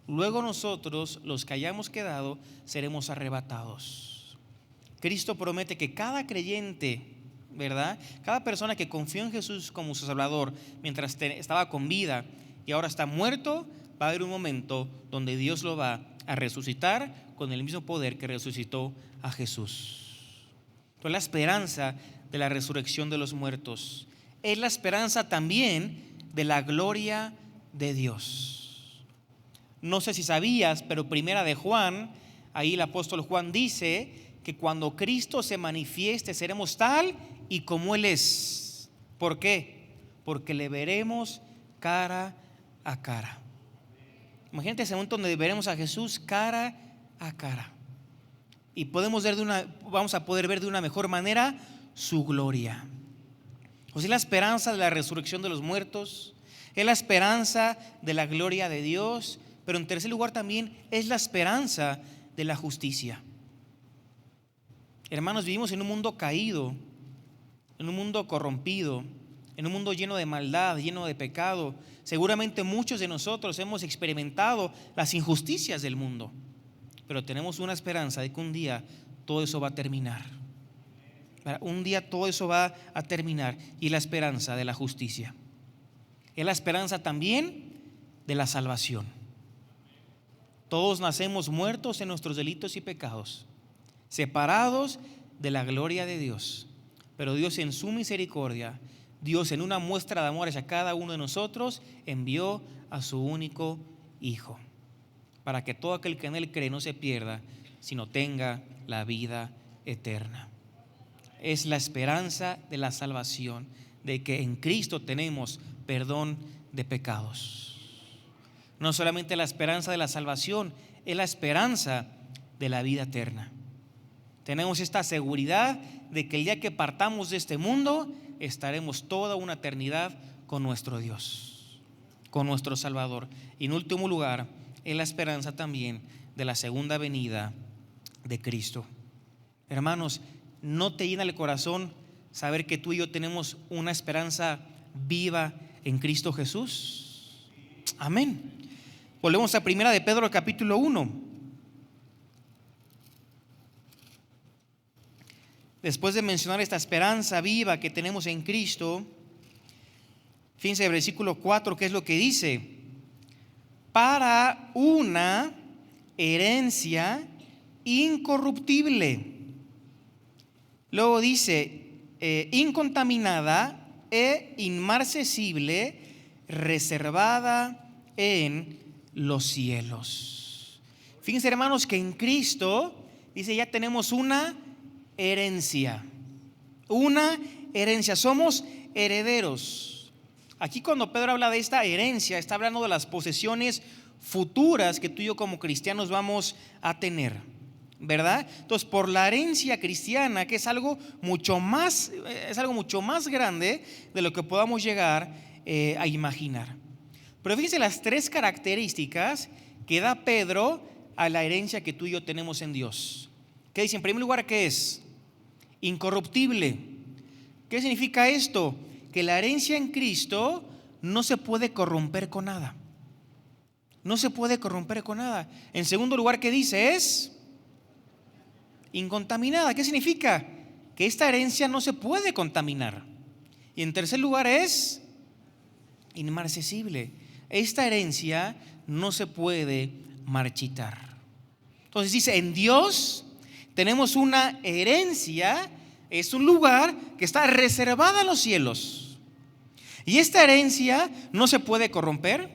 Luego nosotros, los que hayamos quedado, seremos arrebatados. Cristo promete que cada creyente, ¿verdad? Cada persona que confió en Jesús como su Salvador mientras estaba con vida y ahora está muerto, va a haber un momento donde Dios lo va a resucitar con el mismo poder que resucitó a Jesús. Entonces, la esperanza de la resurrección de los muertos es la esperanza también de la gloria de Dios. No sé si sabías, pero primera de Juan, ahí el apóstol Juan dice que cuando Cristo se manifieste seremos tal y como Él es. ¿Por qué? Porque le veremos cara a cara. Imagínate ese momento donde veremos a Jesús cara a cara. Y vamos a poder ver de una mejor manera su gloria. O sea, es la esperanza de la resurrección de los muertos, es la esperanza de la gloria de Dios, pero en tercer lugar también es la esperanza de la justicia. Hermanos, vivimos en un mundo caído, en un mundo corrompido, en un mundo lleno de maldad, lleno de pecado. Seguramente muchos de nosotros hemos experimentado las injusticias del mundo, pero tenemos una esperanza de que un día todo eso va a terminar. Un día todo eso va a terminar, y la esperanza de la justicia. Es la esperanza también de la salvación. Todos nacemos muertos en nuestros delitos y pecados, separados de la gloria de Dios. Pero Dios en su misericordia, Dios en una muestra de amor hacia cada uno de nosotros, envió a su único Hijo, para que todo aquel que en Él cree no se pierda, sino tenga la vida eterna. Es la esperanza de la salvación, de que en Cristo tenemos perdón de pecados. No solamente la esperanza de la salvación, es la esperanza de la vida eterna. Tenemos esta seguridad de que el día que partamos de este mundo, estaremos toda una eternidad con nuestro Dios, con nuestro Salvador. Y en último lugar, es la esperanza también de la segunda venida de Cristo. Hermanos, ¿no te llena el corazón saber que tú y yo tenemos una esperanza viva en Cristo Jesús? Amén. Volvemos a primera de Pedro capítulo 1. Después de mencionar esta esperanza viva que tenemos en Cristo, fíjense el versículo 4, ¿qué es lo que dice? Para una herencia incorruptible. Luego dice, incontaminada e inmarcesible, reservada en los cielos. Fíjense, hermanos, que en Cristo, dice, ya tenemos una herencia. Una herencia. Somos herederos. Aquí cuando Pedro habla de esta herencia, está hablando de las posesiones futuras que tú y yo como cristianos vamos a tener, ¿verdad? Entonces, por la herencia cristiana, que es algo mucho más grande de lo que podamos llegar a imaginar. Pero fíjense las tres características que da Pedro a la herencia que tú y yo tenemos en Dios. ¿Qué dice? En primer lugar, ¿qué es? Incorruptible. ¿Qué significa esto? Que la herencia en Cristo no se puede corromper con nada. No se puede corromper con nada. En segundo lugar, ¿qué dice? Es incontaminada. ¿Qué significa? Que esta herencia no se puede contaminar. Y en tercer lugar es inmarcesible. esta herencia no se puede marchitar. Entonces dice, en Dios tenemos una herencia, es un lugar que está reservada a los cielos. Y esta herencia no se puede corromper,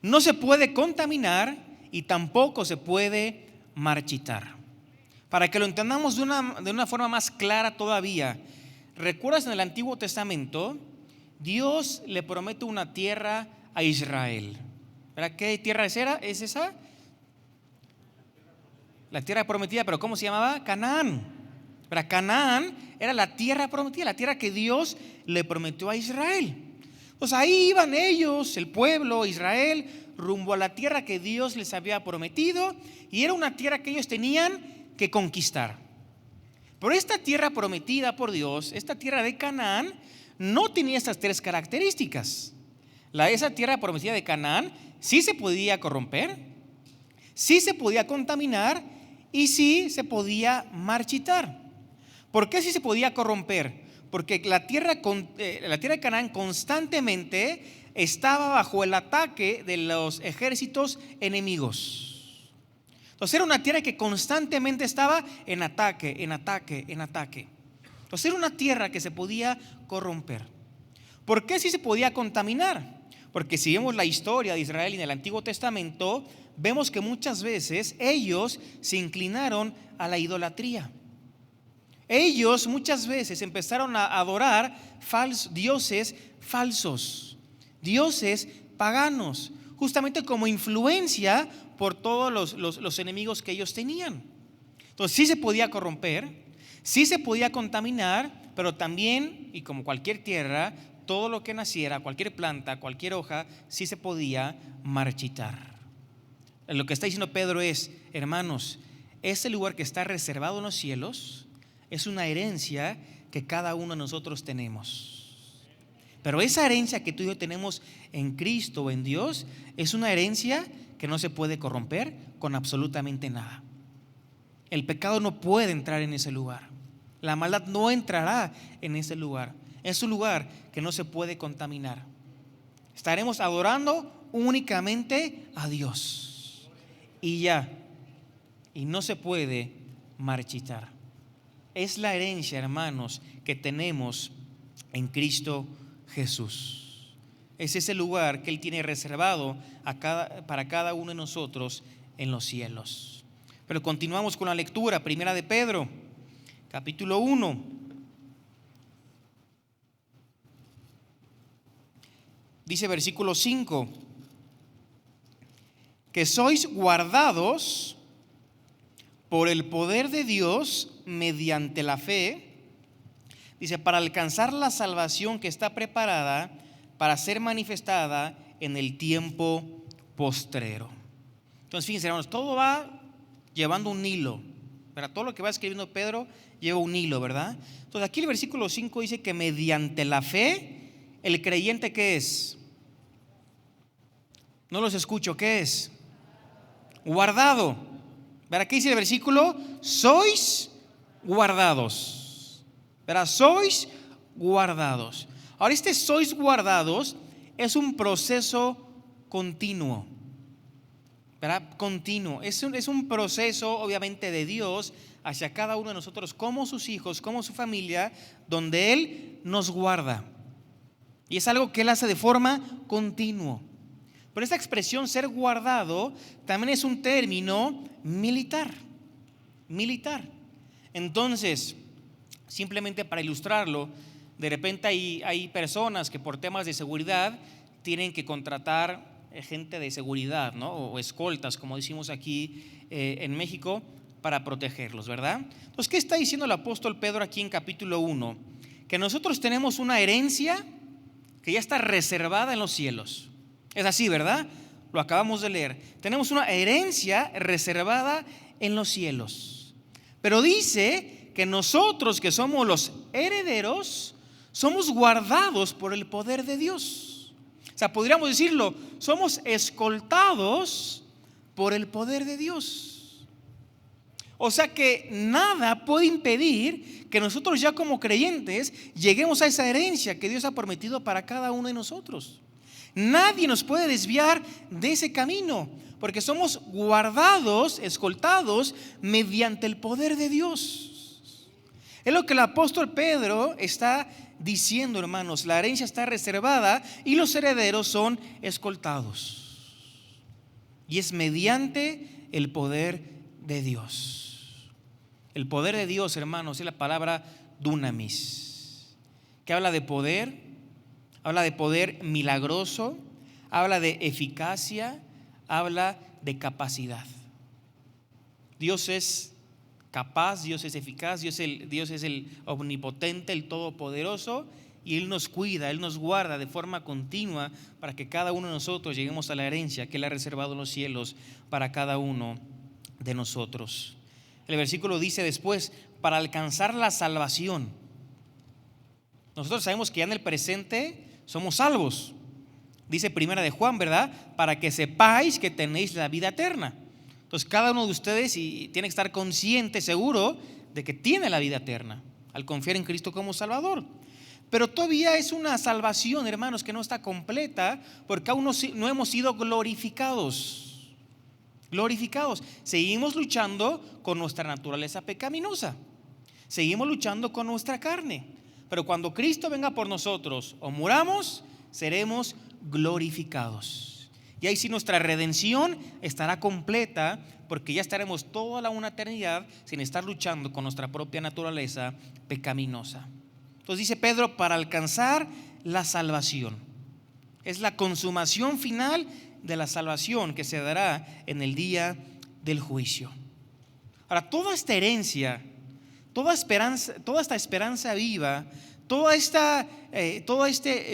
no se puede contaminar y tampoco se puede marchitar. Para que lo entendamos de una forma más clara todavía, ¿recuerdas en el Antiguo Testamento? Dios le promete una tierra a Israel. ¿Verdad? ¿Qué tierra es esa? La tierra prometida, pero ¿cómo se llamaba? Canaán. ¿Verdad? Canaán era la tierra prometida, la tierra que Dios le prometió a Israel. Pues ahí iban ellos, el pueblo, Israel, rumbo a la tierra que Dios les había prometido, y era una tierra que ellos tenían que conquistar. Pero esta tierra prometida por Dios, esta tierra de Canaán, no tenía estas tres características. Esa tierra prometida de Canaán sí se podía corromper, sí se podía contaminar y sí se podía marchitar. ¿Por qué sí se podía corromper? Porque la tierra de Canaán constantemente estaba bajo el ataque de los ejércitos enemigos. Entonces era una tierra que constantemente estaba en ataque, en ataque, en ataque. Entonces era una tierra que se podía corromper. ¿Por qué sí se podía contaminar? Porque si vemos la historia de Israel en el Antiguo Testamento, vemos que muchas veces ellos se inclinaron a la idolatría. Ellos muchas veces empezaron a adorar dioses falsos, dioses paganos, justamente como influencia por todos los enemigos que ellos tenían. Entonces sí se podía corromper, sí se podía contaminar, pero también, y como cualquier tierra, todo lo que naciera, cualquier planta, cualquier hoja, sí se podía marchitar. Lo que está diciendo Pedro es, hermanos, este lugar que está reservado en los cielos es una herencia que cada uno de nosotros tenemos. Pero esa herencia que tú y yo tenemos en Cristo o en Dios es una herencia que no se puede corromper con absolutamente nada. El pecado no puede entrar en ese lugar. La maldad no entrará en ese lugar. Es un lugar que no se puede contaminar. Estaremos adorando únicamente a Dios. Y ya. Y no se puede marchitar. Es la herencia, hermanos, que tenemos en Cristo Jesús. Es ese lugar que Él tiene reservado para cada uno de nosotros en los cielos. Pero continuamos con la lectura, primera de Pedro, capítulo 1. Dice versículo 5, que sois guardados por el poder de Dios mediante la fe, dice, para alcanzar la salvación que está preparada para ser manifestada en el tiempo postrero. Entonces fíjense, hermanos, todo va llevando un hilo, ¿verdad? Todo lo que va escribiendo Pedro lleva un hilo, ¿verdad? Entonces aquí el versículo 5 dice que mediante la fe, el creyente, ¿qué es? No los escucho, ¿qué es? Guardado. ¿Verdad? ¿Qué dice el versículo? Sois guardados. ¿Verdad? Sois guardados. Ahora, sois guardados es un proceso continuo. ¿Verdad? Continuo. Es un proceso, obviamente, de Dios hacia cada uno de nosotros, como sus hijos, como su familia, donde Él nos guarda. Y es algo que Él hace de forma continua. Pero esta expresión ser guardado también es un término militar. Entonces, simplemente para ilustrarlo, de repente hay personas que por temas de seguridad tienen que contratar gente de seguridad, ¿no? O escoltas, como decimos aquí en México, para protegerlos, ¿verdad? Entonces, ¿qué está diciendo el apóstol Pedro aquí en capítulo 1? Que nosotros tenemos una herencia que ya está reservada en los cielos. Es así, ¿verdad? Lo acabamos de leer. Tenemos una herencia reservada en los cielos. Pero dice que nosotros, que somos los herederos, somos guardados por el poder de Dios. O sea, podríamos decirlo, somos escoltados por el poder de Dios. O sea que nada puede impedir que nosotros ya como creyentes lleguemos a esa herencia que Dios ha prometido para cada uno de nosotros. Nadie nos puede desviar de ese camino, porque somos guardados, escoltados mediante el poder de Dios. Es lo que el apóstol Pedro está diciendo, hermanos. La herencia está reservada y los herederos son escoltados. Y es mediante el poder de Dios. El poder de Dios, hermanos, es la palabra dunamis, que habla de poder milagroso, habla de eficacia, habla de capacidad. Dios es capaz, Dios es eficaz, Dios es el omnipotente, el todopoderoso, y Él nos cuida, Él nos guarda de forma continua para que cada uno de nosotros lleguemos a la herencia que Él ha reservado en los cielos para cada uno de nosotros. El versículo dice después, para alcanzar la salvación. Nosotros sabemos que ya en el presente somos salvos. Dice primera de Juan, ¿verdad? Para que sepáis que tenéis la vida eterna. Entonces cada uno de ustedes tiene que estar consciente, seguro, de que tiene la vida eterna al confiar en Cristo como Salvador. Pero todavía es una salvación, hermanos, que no está completa, porque aún no hemos sido glorificados. Seguimos luchando con nuestra naturaleza pecaminosa. Seguimos luchando con nuestra carne. Pero cuando Cristo venga por nosotros o muramos, seremos glorificados. Y ahí sí nuestra redención estará completa, porque ya estaremos toda una eternidad sin estar luchando con nuestra propia naturaleza pecaminosa. Entonces dice Pedro, para alcanzar la salvación. Es la consumación final de la salvación que se dará en el día del juicio. Ahora, toda esta herencia, toda esta esperanza viva, todo este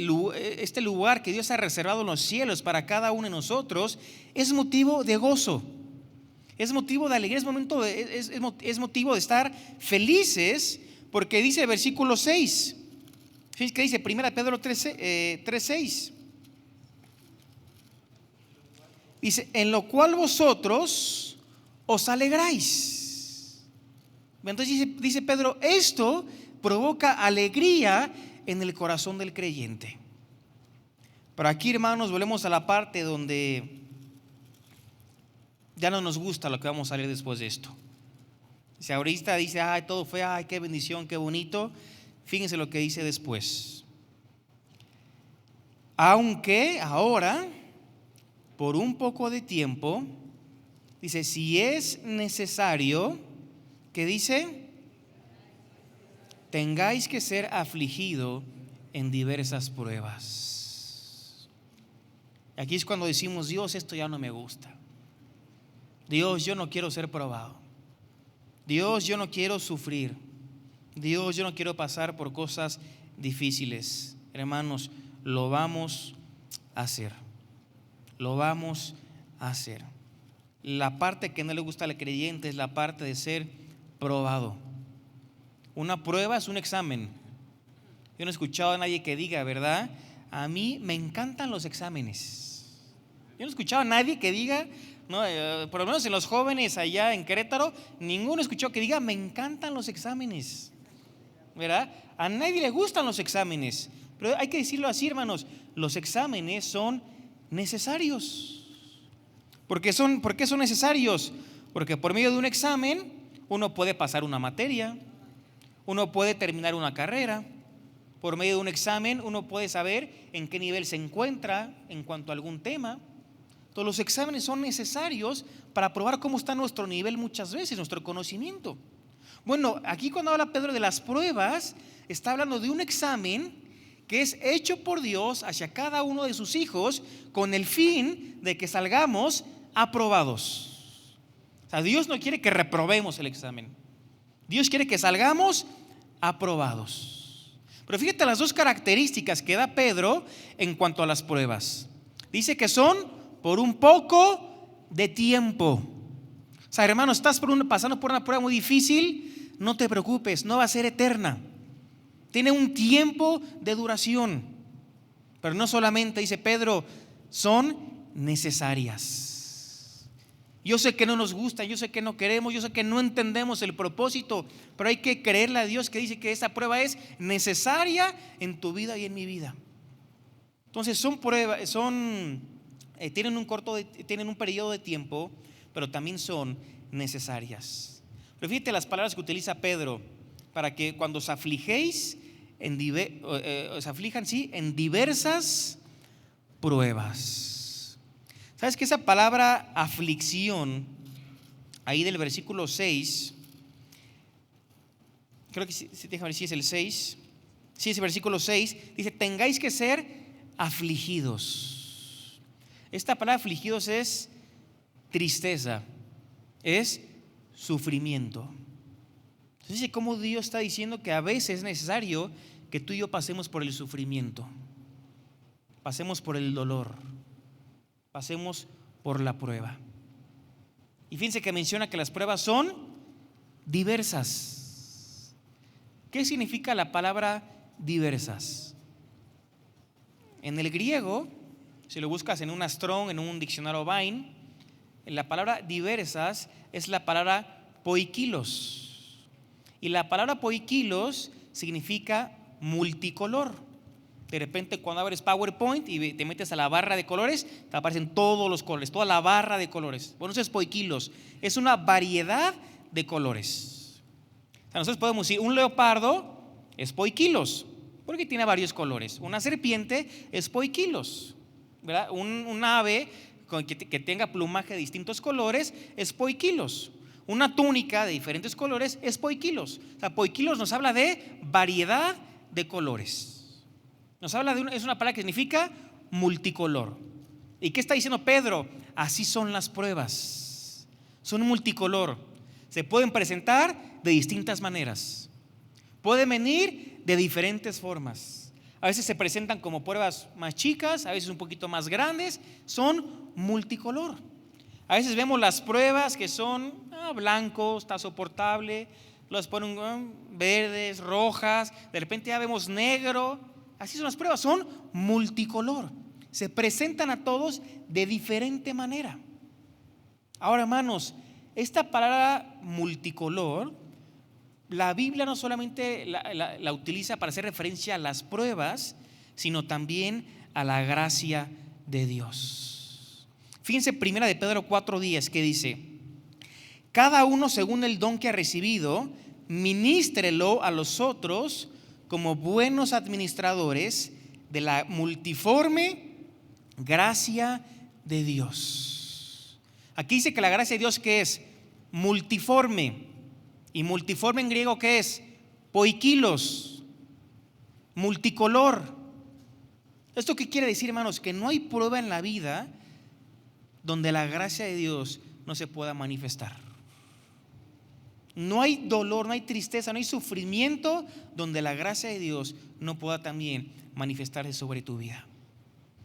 lugar que Dios ha reservado en los cielos para cada uno de nosotros es motivo de gozo, es motivo de alegría, es motivo de estar felices, porque dice el versículo 6, fíjense que dice 1 Pedro 3:6, dice, en lo cual vosotros os alegráis. Entonces dice Pedro, esto provoca alegría en el corazón del creyente. Pero aquí, hermanos, volvemos a la parte donde ya no nos gusta lo que vamos a leer después de esto. Si ahorita dice, ay, todo fue, ay, qué bendición, qué bonito. Fíjense lo que dice después. Aunque ahora, por un poco de tiempo, dice, si es necesario, ¿qué dice? Tengáis que ser afligido en diversas pruebas. Aquí es cuando decimos, Dios, esto ya no me gusta. Dios, yo no quiero ser probado. Dios, yo no quiero sufrir. Dios, yo no quiero pasar por cosas difíciles. Hermanos, lo vamos a hacer. Lo vamos a hacer. La parte que no le gusta al creyente es la parte de ser probado. Una prueba es un examen. Yo no he escuchado a nadie que diga, ¿verdad? A mí me encantan los exámenes. Yo no he escuchado a nadie que diga, no, por lo menos en los jóvenes allá en Querétaro, ninguno escuchó que diga, me encantan los exámenes, ¿verdad? A nadie le gustan los exámenes, pero hay que decirlo así, hermanos, los exámenes son necesarios. ¿Por qué son necesarios? Porque por medio de un examen uno puede pasar una materia, uno puede terminar una carrera. Por medio de un examen uno puede saber en qué nivel se encuentra en cuanto a algún tema. Todos los exámenes son necesarios para probar cómo está nuestro nivel muchas veces, nuestro conocimiento. Bueno, aquí cuando habla Pedro de las pruebas, está hablando de un examen que es hecho por Dios hacia cada uno de sus hijos con el fin de que salgamos aprobados. O sea, Dios no quiere que reprobemos el examen. Dios quiere que salgamos aprobados. Pero fíjate las dos características que da Pedro en cuanto a las pruebas. Dice que son por un poco de tiempo. O sea, hermano, estás pasando por una prueba muy difícil, no te preocupes, no va a ser eterna. Tiene un tiempo de duración. Pero no solamente, dice Pedro, son necesarias. Yo sé que no nos gusta, yo sé que no queremos, yo sé que no entendemos el propósito, pero hay que creerle a Dios que dice que esa prueba es necesaria en tu vida y en mi vida. Entonces son pruebas, tienen un periodo de tiempo, pero también son necesarias. Pero fíjate las palabras que utiliza Pedro para que cuando os afligéis, os aflijan, sí, en diversas pruebas. ¿Sabes que esa palabra aflicción, ahí del versículo 6, creo que sí, déjame ver si es el 6, sí, ese versículo 6, dice, tengáis que ser afligidos. Esta palabra afligidos es tristeza, es sufrimiento. Entonces dice cómo Dios está diciendo que a veces es necesario que tú y yo pasemos por el sufrimiento, pasemos por el dolor, pasemos por la prueba. Y fíjense que menciona que las pruebas son diversas. ¿Qué significa la palabra diversas? En el griego, si lo buscas en un Strong, en un diccionario Vine, la palabra diversas es la palabra poikilos. Y la palabra poikilos significa multicolor. De repente cuando abres PowerPoint y te metes a la barra de colores, te aparecen todos los colores, toda la barra de colores. Bueno, eso es poikilos, es una variedad de colores. O sea, nosotros podemos decir un leopardo es poikilos, porque tiene varios colores. Una serpiente es poikilos, ¿verdad? Un ave que tenga plumaje de distintos colores es poikilos. Una túnica de diferentes colores es poikilos. O sea, poikilos nos habla de variedad de colores. Nos habla es una palabra que significa multicolor. ¿Y qué está diciendo Pedro? Así son las pruebas. Son multicolor. Se pueden presentar de distintas maneras. Pueden venir de diferentes formas. A veces se presentan como pruebas más chicas, a veces un poquito más grandes. Son multicolor. A veces vemos las pruebas que son blancos, está soportable. Las ponen verdes, rojas. De repente ya vemos negro. Así son las pruebas, son multicolor. Se presentan a todos de diferente manera. Ahora, hermanos, esta palabra multicolor, la Biblia no solamente la utiliza para hacer referencia a las pruebas, sino también a la gracia de Dios. Fíjense, 1 de Pedro 4:10, que dice: cada uno según el don que ha recibido, ministrelo a los otros como buenos administradores de la multiforme gracia de Dios. Aquí dice que la gracia de Dios, ¿qué es? Multiforme. Y multiforme en griego, ¿qué es? Poikilos, multicolor. ¿Esto qué quiere decir, hermanos? Que no hay prueba en la vida donde la gracia de Dios no se pueda manifestar. No hay dolor, no hay tristeza, no hay sufrimiento donde la gracia de Dios no pueda también manifestarse sobre tu vida.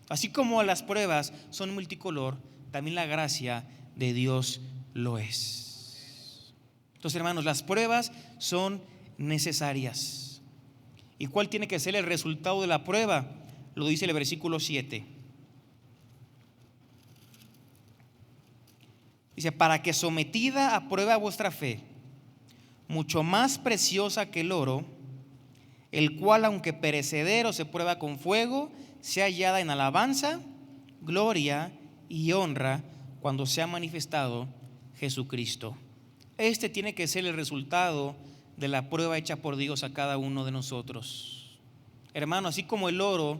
Así como las pruebas son multicolor, también la gracia de Dios lo es. Entonces, hermanos, las pruebas son necesarias. ¿Y cuál tiene que ser el resultado de la prueba? Lo dice el versículo 7. Dice: para que sometida a prueba vuestra fe, mucho más preciosa que el oro, el cual aunque perecedero se prueba con fuego, sea hallada en alabanza, gloria y honra cuando sea manifestado Jesucristo. Este tiene que ser el resultado de la prueba hecha por Dios a cada uno de nosotros. Hermano, así como el oro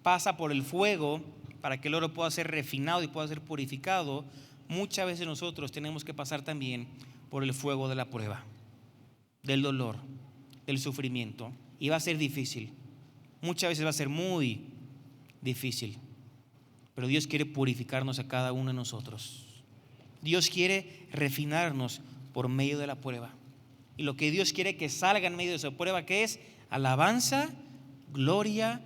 pasa por el fuego para que el oro pueda ser refinado y pueda ser purificado, muchas veces nosotros tenemos que pasar también por el fuego de la prueba, del dolor, del sufrimiento. Y va a ser difícil. Muchas veces va a ser muy difícil. Pero Dios quiere purificarnos a cada uno de nosotros. Dios quiere refinarnos por medio de la prueba. Y lo que Dios quiere que salga en medio de esa prueba, que es alabanza, gloria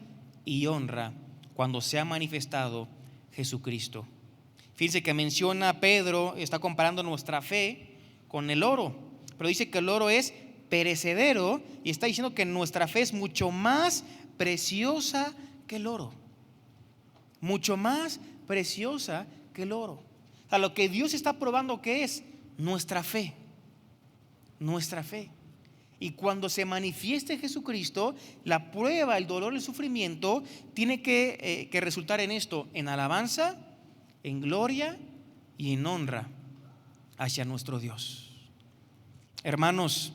y honra cuando sea manifestado Jesucristo. Fíjense que menciona Pedro, está comparando nuestra fe con el oro. Pero dice que el oro es perecedero y está diciendo que nuestra fe es mucho más preciosa que el oro. Mucho más preciosa que el oro. O sea, lo que Dios está probando, ¿qué es? Nuestra fe. Nuestra fe. Y cuando se manifieste Jesucristo, la prueba, el dolor, el sufrimiento tiene que resultar en esto: en alabanza, en gloria y en honra hacia nuestro Dios. Hermanos,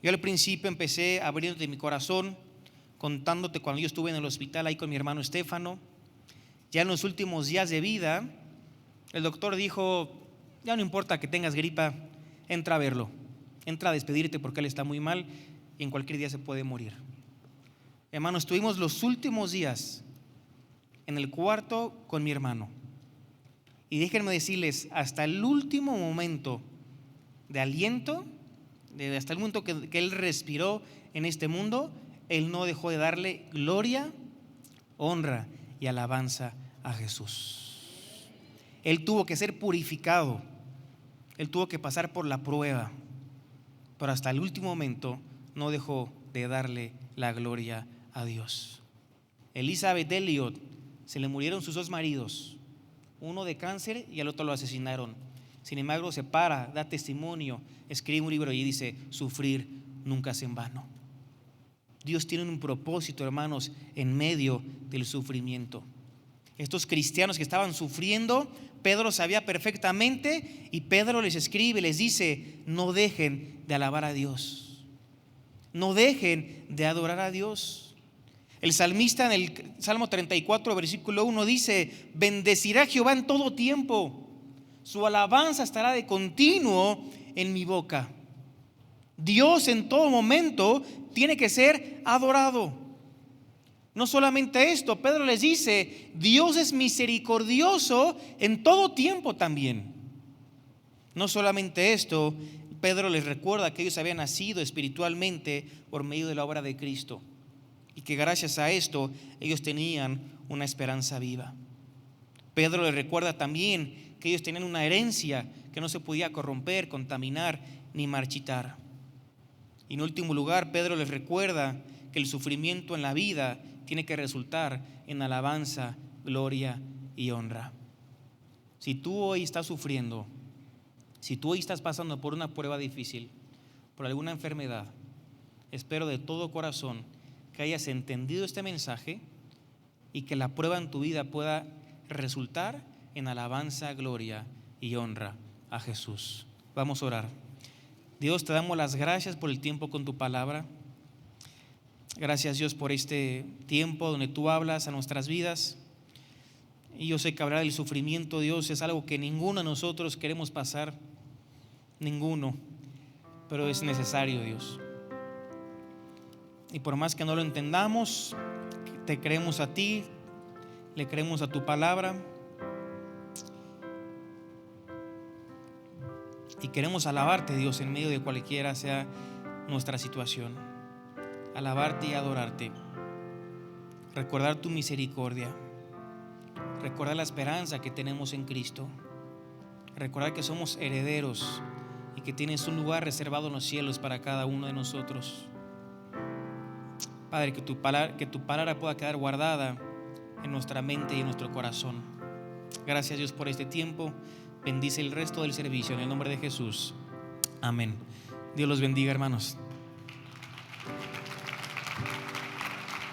yo al principio empecé abriéndote mi corazón, contándote cuando yo estuve en el hospital ahí con mi hermano Estefano. Ya en los últimos días de vida, el doctor dijo: ya no importa que tengas gripa, entra a verlo, entra a despedirte porque él está muy mal y en cualquier día se puede morir. Hermanos, estuvimos los últimos días en el cuarto con mi hermano. Y déjenme decirles, hasta el último momento de aliento, hasta el momento que él respiró en este mundo, él no dejó de darle gloria, honra y alabanza a Jesús. Él tuvo que ser purificado, él tuvo que pasar por la prueba, pero hasta el último momento no dejó de darle la gloria a Dios. Elizabeth Elliot, se le murieron sus dos maridos, uno de cáncer y al otro lo asesinaron. Sin embargo, se para, da testimonio, escribe un libro y dice: sufrir nunca es en vano. Dios tiene un propósito, hermanos, en medio del sufrimiento. Estos cristianos que estaban sufriendo, Pedro sabía perfectamente, y Pedro les escribe, les dice: no dejen de alabar a Dios, no dejen de adorar a Dios. El salmista en el Salmo 34, versículo 1 dice: bendecirá Jehová en todo tiempo, su alabanza estará de continuo en mi boca. Dios en todo momento tiene que ser adorado. No solamente esto, Pedro les dice: Dios es misericordioso en todo tiempo también. No solamente esto, Pedro les recuerda que ellos habían nacido espiritualmente por medio de la obra de Cristo y que gracias a esto ellos tenían una esperanza viva. Pedro les recuerda también que ellos tenían una herencia que no se podía corromper, contaminar ni marchitar. Y en último lugar, Pedro les recuerda que el sufrimiento en la vida tiene que resultar en alabanza, gloria y honra. Si tú hoy estás sufriendo, si tú hoy estás pasando por una prueba difícil, por alguna enfermedad, espero de todo corazón que hayas entendido este mensaje y que la prueba en tu vida pueda resultar en alabanza, gloria y honra a Jesús. Vamos a orar. Dios, te damos las gracias por el tiempo con tu palabra. Gracias, Dios, por este tiempo donde tú hablas a nuestras vidas. Y yo sé que hablar del sufrimiento, Dios, es algo que ninguno de nosotros queremos pasar, ninguno, pero es necesario, Dios. Y por más que no lo entendamos, te creemos a ti, le creemos a tu palabra y queremos alabarte, Dios, en medio de cualquiera sea nuestra situación. Alabarte y adorarte, recordar tu misericordia, recordar la esperanza que tenemos en Cristo, recordar que somos herederos y que tienes un lugar reservado en los cielos para cada uno de nosotros. Padre, que tu palabra pueda quedar guardada en nuestra mente y en nuestro corazón. Gracias, Dios, por este tiempo. Bendice el resto del servicio en el nombre de Jesús. Amén. Dios los bendiga, hermanos.